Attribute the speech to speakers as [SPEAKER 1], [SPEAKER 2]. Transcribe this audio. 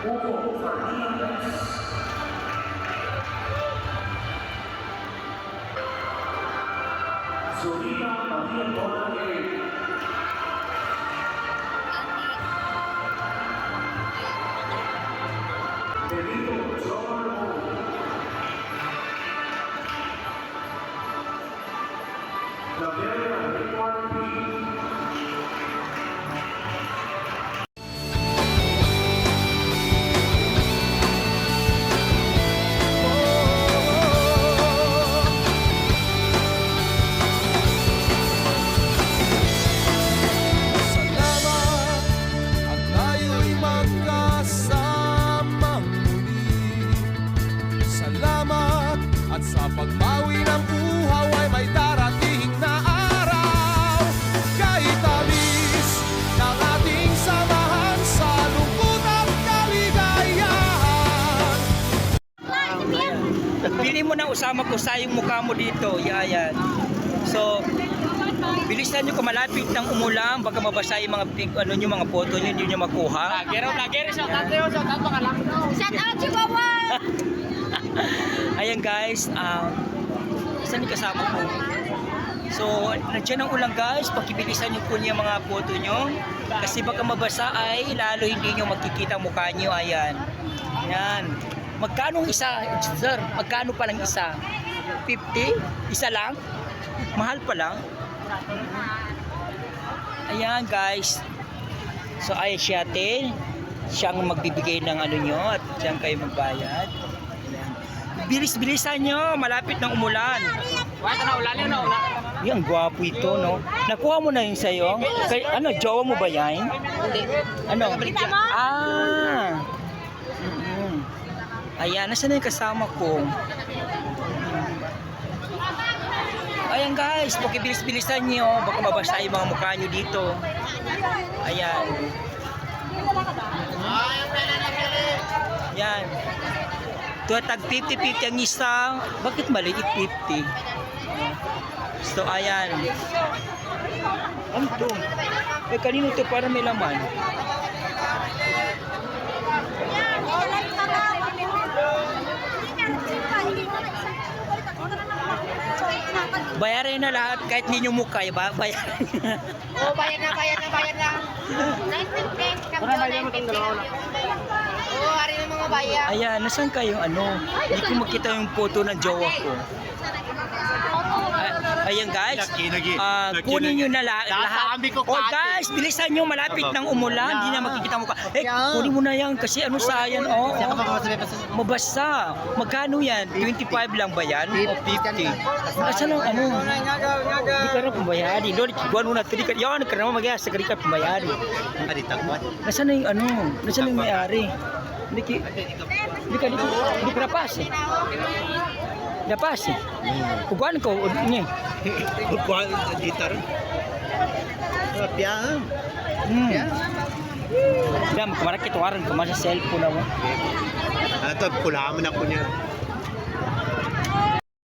[SPEAKER 1] Hugo Fernandez. Zulina Maria Dona A. Benito John O. Gabriela Edward P.
[SPEAKER 2] Sa pagbawi ng uhaw ay may darating na araw. Kahit tamis ng ating samahan sa lungkot at kaligayahan.
[SPEAKER 3] Pili mo na usama ko sa yung mukha mo dito. Yan. So, bilisan nyo kung malapit ng umulan, baka mabasa yung mga mga photo nyo, hindi nyo makuha.
[SPEAKER 2] Lagero, shout out mga lang.
[SPEAKER 4] Shout out, Chihuahua!
[SPEAKER 3] Ayan guys, saan yung kasama ko? So, nandiyan ang ulan guys, pakibilisan nyo po niya mga photo nyo. Kasi baka mabasa ay lalo hindi nyo makikita mukha nyo. Ayan. Yan. Magkano isa, sir? Magkano pa lang isa? 50? Isa lang? Mahal pa lang? Ayan guys. So, ay siya siyang magbibigay ng ano nyo at siyang kayo magbayad. Bilis-bilisan nyo, malapit ng umulan.
[SPEAKER 2] Wala na ulan yun, ulan.
[SPEAKER 3] Yan, gwapo ito, no? Nakuha mo na yun sa'yo? Ano, jowa mo ba yan?
[SPEAKER 2] Hindi.
[SPEAKER 3] Ano?
[SPEAKER 4] Kita mo?
[SPEAKER 3] Ah! Ayan, nasa na yung kasama ko? Ayan guys, pakibilis-bilisan nyo. Baka mabasa yung mga mukha nyo dito. Ayan. Yan. Ito tag 50-50 ang isa. Bakit maliit 50? So ayan. Ano to? Eh kanino to para may laman? Bayarin na lahat kahit hindi nyo mukha, ba? Bayarin.
[SPEAKER 4] Oh, bayad na. 950. Kamyo, 950. Oh, hari ng mga bayad.
[SPEAKER 3] Ayan, nasan kayo ano? Hindi ko makita yung photo ng jowa ko. Ayan guys, kunin nyo na lahat. Oh guys, bilisan nyo, malapit ng umulan, hindi na makikita mukha. Eh, kunin mo na yan kasi ano sa yan, oh. Mabasa. Magkano yan? 25 lang ba yan? O 50? Asan ang ano? Hindi ka na pumbayari. Doon, ikuan mo na. Yan, ka naman magyaya sa karika pumbayari. Nasaan na yung ano? Nasaan na yung may-ari? Hindi ka napas eh. Napas eh. Kukuhan ko, niya.
[SPEAKER 5] Kukuhan sa gitar. Piang.
[SPEAKER 3] Yan, kamarakit waran ka sa cellphone na mo.
[SPEAKER 5] Ito, pulaman ako niya.